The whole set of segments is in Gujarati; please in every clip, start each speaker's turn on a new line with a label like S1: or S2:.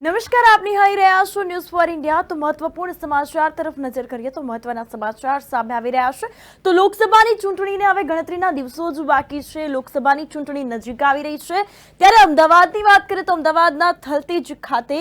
S1: નમસ્કાર, આપ નિહાળી રહ્યા છો ન્યૂઝ ફોર ઇન્ડિયા। તો મહત્વપૂર્ણ સમાચાર તરફ નજર કરીએ તો મહત્વના સમાચાર સામે આવી રહ્યા છે। તો લોકસભાની ચૂંટણીને હવે ગણતરીના દિવસો જ બાકી છે। લોકસભાની ચૂંટણી નજીક આવી રહી છે ત્યારે અમદાવાદની વાત કરીએ તો અમદાવાદના થલતેજ ખાતે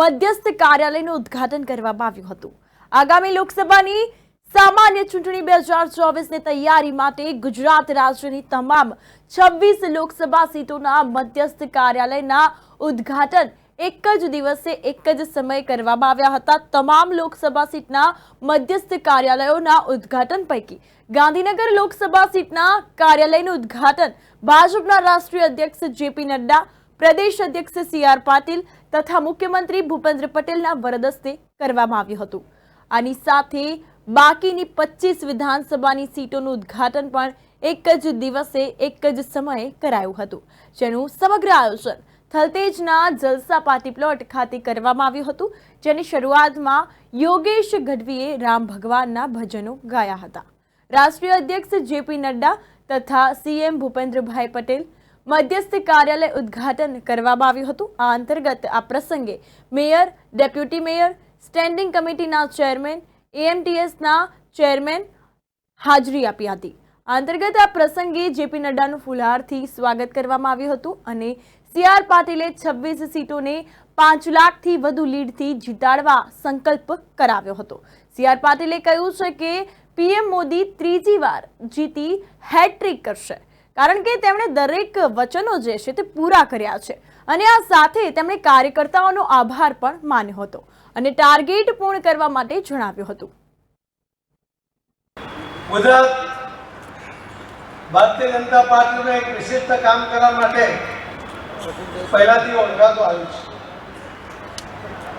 S1: મધ્યસ્થ કાર્યાલયનું ઉદ્ઘાટન કરવામાં આવ્યું હતું। આગામી લોકસભાની સામાન્ય ચૂંટણી 2024ની તૈયારી માટે ગુજરાત રાજ્યની તમામ 26 લોકસભા સીટોના મધ્યસ્થ કાર્યાલયના ઉદ્ઘાટન એક જ દિવસે એક જ સમયે કરવામાં આવ્યા હતા। તમામ લોકસભા સીટના મધ્યસ્થ કાર્યાલયોના ઉદ્ઘાટન પૈકી ગાંધીનગર લોકસભા સીટના કાર્યાલયનું ઉદ્ઘાટન ભાજપના રાષ્ટ્રીય અધ્યક્ષ જેપી નડ્ડા, પ્રદેશ અધ્યક્ષ સી.આર. પાટીલ તથા મુખ્યમંત્રી ભૂપેન્દ્ર પટેલના વરદ હસ્તે કરવામાં આવ્યું હતું। આની સાથે બાકીની 25 વિધાનસભાની સીટોનું ઉદ્ઘાટન પણ એક જ દિવસે એક જ સમયે કરાયું હતું, જેનું સમગ્ર આયોજન થલતેજના જલસા પાર્ટી પ્લોટ ખાતે કરવામાં આવ્યું હતું, જેની શરૂઆતમાં યોગેશ ગઢવીએ રામ ભગવાનના ભજનો ગાયા હતા। રાષ્ટ્રીય અધ્યક્ષ જેપી નડ્ડા તથા સીએમ ભૂપેન્દ્રભાઈ પટેલ મધ્યસ્થ કાર્યાલય ઉદ્ઘાટન કરવામાં આવ્યું હતું। આ અંતર્ગત આ પ્રસંગે મેયર, ડેપ્યુટી મેયર, સ્ટેન્ડિંગ કમિટીના ચેરમેન, એએમટીએસના ચેરમેન હાજરી આપી હતી। આ અંતર્ગત આ પ્રસંગે જેપી નડ્ડાનું ફુલહારથી સ્વાગત કરવામાં આવ્યું હતું અને સી.આર. પાટીલે 26 સીટોને 5 લાખથી વધુ લીડથી જીતાડવા સંકલ્પ કરાવ્યો હતો। સી.આર. પાટીલે કહ્યું છે કે પીએમ મોદી ત્રીજી વાર જીતી હેટ્રિક કરશે, કારણ કે તેમણે દરેક વચનો જે છે તે પૂરા કર્યા છે અને આ સાથે તેમણે કાર્યકર્તાઓનો આભાર પણ માન્યો હતો અને ટાર્ગેટ પૂર્ણ કરવા માટે જણાવ્યું હતું।
S2: ગુજરાત ભારતીય જનતા પાર્ટીનું એક વિશિષ્ટ કામ કરવા માટે પહેલાથી ઓળખાતું આવ્યું છે।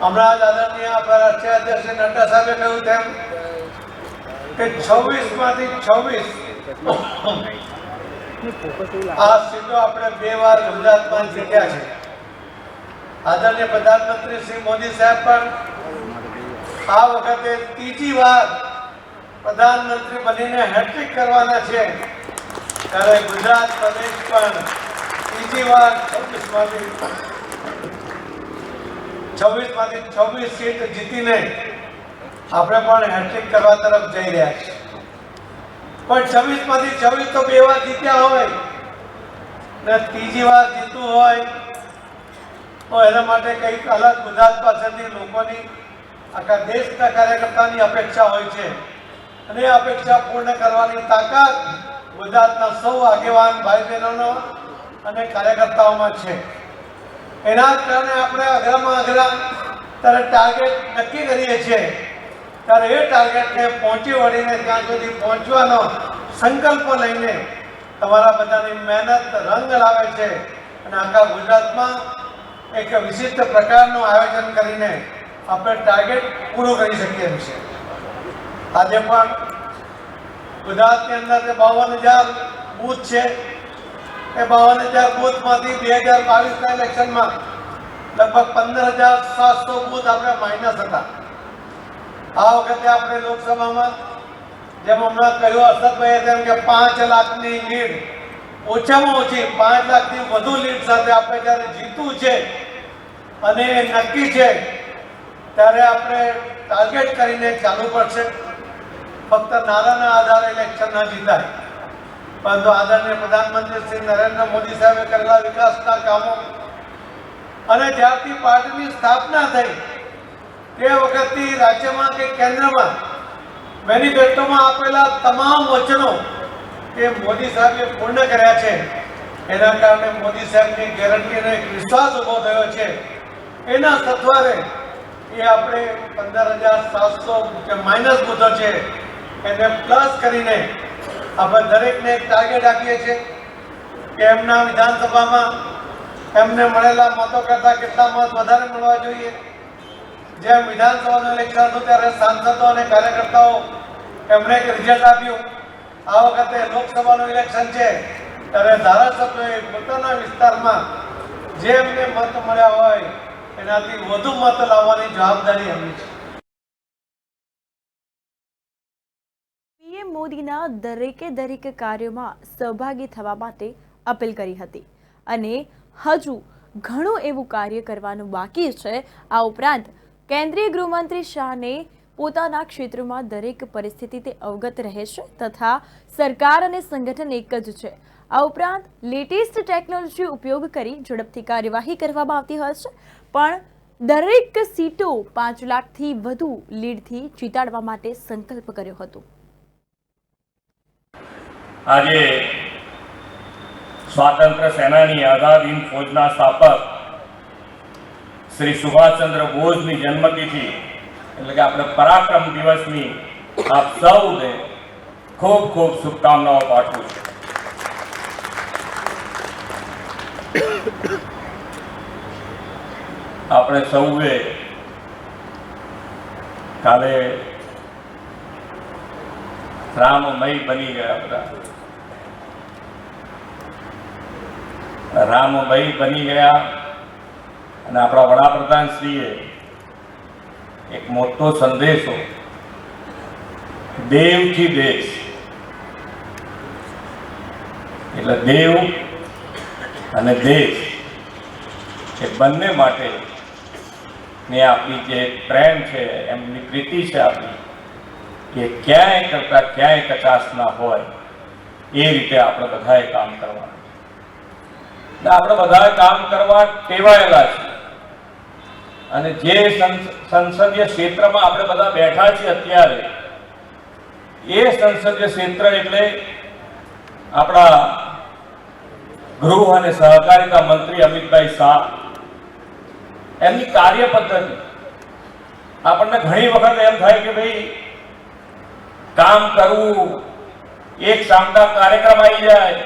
S2: હમણાં જ આદરણીય આપણા રાષ્ટ્રીય અધ્યક્ષ નડ્ડા સાહેબે કહ્યું તેમ કે 26માંથી 26 આ સીટો આપણે 2 વાર ગુજરાતમાં જીત્યા છે। આદરણીય પ્રધાનમંત્રી શ્રી મોદી સાહેબ પણ આ વખતે ત્રીજી વાર પ્રધાનમંત્રી બનીને હેટ્રિક કરવાના છે, ત્યારે ગુજરાત પ્રદેશ પણ ત્રીજી વાર 26માંથી 26 સીટ જીતીને આપણે પણ હેટ્રિક કરવા તરફ જઈ રહ્યા છીએ। પણ 26માંથી 26 તો 2 વાર જીત્યા હોય ને ત્રીજી વાર જીતવું હોય તો એના માટે કંઈક અલગ ગુજરાત પાસેથી લોકોની, આખા દેશના કાર્યકર્તાની અપેક્ષા હોય છે અને એ અપેક્ષા પૂર્ણ કરવાની તાકાત ગુજરાતના સૌ આગેવાન ભાઈ બહેનોનો અને કાર્યકર્તાઓમાં છે। એના જ કારણે આપણે અઘરામાં અઘરા ત્યારે ટાર્ગેટ નક્કી કરીએ છીએ, ત્યારે એ ટાર્ગેટને પહોંચી વળીને ત્યાં સુધી પહોંચવાનો સંકલ્પ લઈને તમારા બધાની મહેનત રંગ લાવે છે અને આખા ગુજરાતમાં એક વિશિષ્ટ પ્રકારનું આયોજન કરીને આપણે ટાર્ગેટ પૂરું કરી શકીએ છીએ। આજે પણ ગુજરાતની અંદર 52,000 બૂથ છે। એ 52,000 બૂથમાંથી 2022ના ઇલેક્શનમાં લગભગ 15,700 બૂથ આપણે માઇનસ હતા। આ વખતે આપણે લોકસભામાં જેમ હમણાં કહ્યું હર્ષદભાઈએ તેમ કે 5 લાખની લીડ, ઓછામાં ઓછી 5 લાખથી વધુ લીડ સાથે આપણે જ્યારે જીતવું છે અને એ નક્કી છે, ત્યારે આપણે ટાર્ગેટ કરીને ચાલુ પડશે। ફક્ત નારાના આધારે ઇલેક્શન ન જીતાય, પરંતુ આદરણીય પ્રધાનમંત્રી શ્રી નરેન્દ્ર મોદી સાહેબે કરેલા વિકાસના કામો અને જ્યારથી પાર્ટીની સ્થાપના થઈ તે વખતથી રાજ્યમાં કે કેન્દ્રમાં મેનિફેસ્ટોમાં આપેલા તમામ વચનો એ મોદી સાહેબે પૂર્ણ કર્યા છે। એના કારણે મોદી સાહેબની ગેરંટીનો એક વિશ્વાસ ઊભો થયો છે। એના સથવારે એ આપણે 15,700 જે માઇનસ બૂથો છે એને પ્લસ કરીને આપણે દરેકને એક ટાર્ગેટ આપીએ છીએ કે એમના વિધાનસભામાં એમને મળેલા મતો કરતાં કેટલા મત વધારે મળવા જોઈએ। જેમ વિધાનસભાનું ઇલેક્શન હતું ત્યારે સાંસદો અને કાર્યકર્તાઓ એમણે એક રિઝલ્ટ આપ્યું, આ વખતે લોકસભાનું ઇલેક્શન છે ત્યારે ધારાસભ્યોએ પોતાના વિસ્તારમાં જે એમને મત મળ્યા હોય એનાથી વધુ મત લાવવાની જવાબદારી એમની છે।
S1: પીએમ મોદીના દરેક કાર્યોમાં સહભાગી થવા માટે અપીલ કરી હતી અને હજુ ઘણું એવું કાર્ય કરવાનું બાકી છે। આ ઉપરાંત કેન્દ્રીય ગૃહમંત્રી શાહને પોતાના ક્ષેત્રમાં દરેક પરિસ્થિતિથી અવગત રહે છે તથા સરકાર અને સંગઠન એક જ છે। આ ઉપરાંત લેટેસ્ટ ટેકનોલોજી ઉપયોગ કરી ઝડપથી કાર્યવાહી કરવામાં આવતી હોય છે, પણ દરેક સીટો 5 લાખથી વધુ લીડથી જીતાડવા માટે સંકલ્પ કર્યો હતો।
S3: આજે સ્વાતંત્ર્ય સેનાની આઝાદ હિંદ ફૌજના સ્થાપક શ્રી સુભાષચંદ્ર બોઝની જન્મતિથિ એટલે કે આપણે પરાક્રમ દિવસની આપ સૌને ખૂબ ખૂબ શુભકામનાઓ પાઠવું છું। આપણે સૌએ કાલે રામમય બની ગયા, બધા રામમય બની ગયા અને આપણા વડાપ્રધાન શ્રીએ એક મોટો સંદેશો દેવથી દેશ એટલે દેવ અને દેશ એ બંને માટે ને આપણી જે પ્રેમ છે, એમની પ્રીતિ છે આપણી, કે ક્યાંય કરતા ક્યાંય કચાશ ના હોય એ રીતે આપણે બધાએ કામ કરવાનું। આપણે બધાએ કામ કરવા ટેવાયેલા છે અને જે સંસદીય ક્ષેત્રમાં આપણે બધા બેઠા છીએ અત્યારે, એ સંસદીય ક્ષેત્ર એટલે આપણા ગૃહ અને સહકારિતા મંત્રી અમિતભાઈ શાહ, એમની કાર્ય પદ્ધતિ આપણને ઘણી વખત એમ થાય કે ભાઈ કામ કરવું, એક શાનદાર કાર્યક્રમ આવી જાય,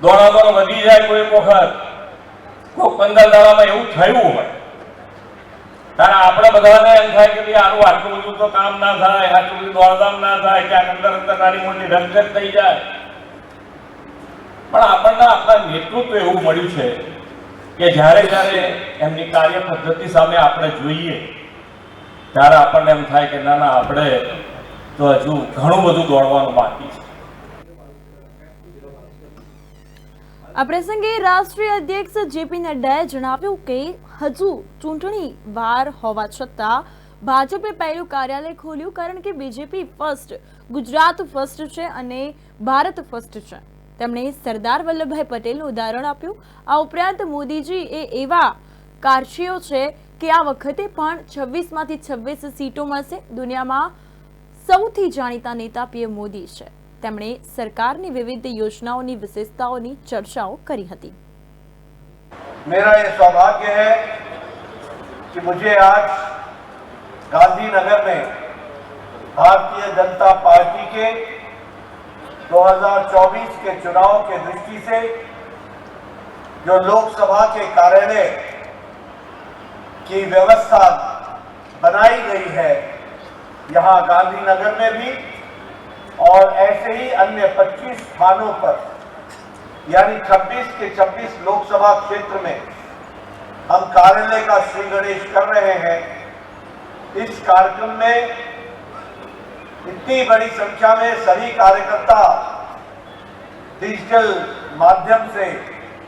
S3: દોડાદોડ વધી જાય, કોઈ વખત કોઈ 15 દાડામાં એવું થયું હોય ત્યારે આપણે બધાને એમ થાય કે ભાઈ આનું આટલું બધું તો કામ ના થાય, આટલું બધું દોડધામ ના થાય, ક્યાંક અંદર નાની મોટી રંગત થઈ જાય। પણ આપણને આપણા નેતૃત્વ એવું મળ્યું છે કે જ્યારે જ્યારે એમની કાર્ય પદ્ધતિ સામે આપણે જોઈએ ત્યારે આપણને એમ થાય કે ના ના, આપણે તો હજુ ઘણું બધું દોડવાનું બાકી છે।
S1: આ પ્રસંગે રાષ્ટ્રીય અધ્યક્ષ જેપી નડ્ડાએ જણાવ્યું કે હજુ ચૂંટણી વાર હોવા છતાં ભાજપે પહેલું કાર્યાલય ખોલ્યું, કારણ કે બીજેપી ફર્સ્ટ, ગુજરાત ફર્સ્ટ છે અને ભારત ફર્સ્ટ છે। તેમણે સરદાર વલ્લભભાઈ પટેલનું ઉદાહરણ આપ્યું। આ ઉપરાંત મોદીજી એ એવા કાર્યો છે કે આ વખતે પણ 26માંથી 26 સીટો મળશે। દુનિયામાં સૌથી જાણીતા નેતા પીએમ મોદી છે। તેમણે સરકારની વિવિધ યોજનાઓની વિશેષતાઓની ચર્ચાઓ કરી હતી।
S2: मेरा ये सौभाग्य है कि मुझे आज गांधीनगर में भारतीय जनता पार्टी के 2024 के चुनाव के दृष्टि से जो लोकसभा के कार्यालय की व्यवस्था बनाई गई है, यहाँ गांधीनगर में भी और ऐसे ही अन्य 25 स्थानों पर, यानी 26 के 26 लोकसभा क्षेत्र में हम कार्यालय का श्री गणेश कर रहे हैं। इस कार्यक्रम में इतनी बड़ी संख्या में सभी कार्यकर्ता डिजिटल माध्यम से,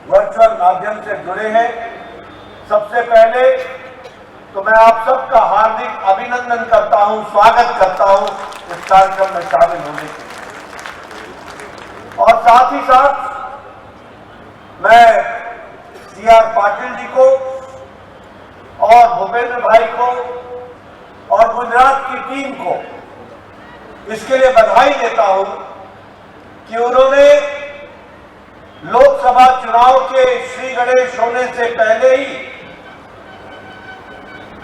S2: वर्चुअल माध्यम से जुड़े हैं। सबसे पहले तो मैं आप सबका हार्दिक अभिनंदन करता हूं, स्वागत करता हूं इस कार्यक्रम में शामिल होने के लिए। और साथ ही साथ मैं सीआर पाटिल जी को और भूपेंद्र भाई को और गुजरात की टीम को इसके लिए बधाई देता हूं कि उन्होंने लोकसभा चुनाव के श्री गणेश होने से पहले ही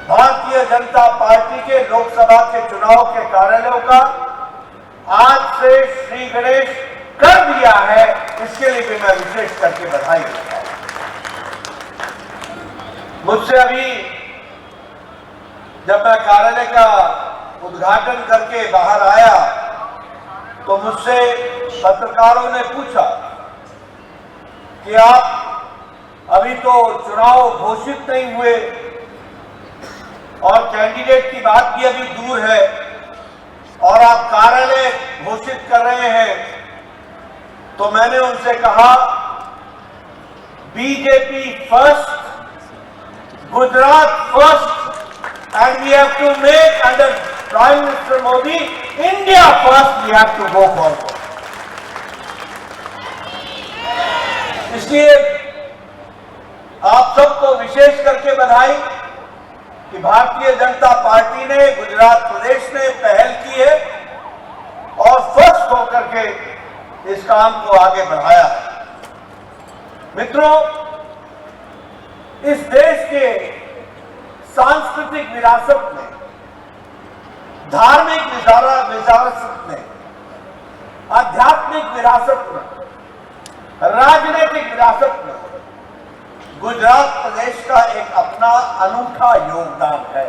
S2: भारतीय जनता पार्टी के लोकसभा के चुनाव के कार्यालयों का आज से श्री गणेश कर दिया है। इसके लिए भी मैं विशेष करके बधाई देता हूं। मुझसे अभी जब मैं कार्यालय का उद्घाटन करके बाहर आया तो मुझसे पत्रकारों ने पूछा कि आप अभी तो चुनाव घोषित नहीं हुए और कैंडिडेट की बात भी अभी दूर है और आप कार्यालय घोषित कर रहे हैं। तो मैंने उनसे कहा BJP first, Gujarat first, and we have to make under Prime Minister Modi, India first we have to go forward. इसलिए आप सबको विशेष करके बधाई कि भारतीय जनता पार्टी ने, गुजरात प्रदेश ने पहल की है और फर्स्ट होकर के इस काम को आगे बढ़ाया है। मित्रों, इस देश के सांस्कृतिक विरासत में, धार्मिक विरासत में, आध्यात्मिक विरासत में, राजनीतिक विरासत में गुजरात प्रदेश का एक अपना अनूठा योगदान है।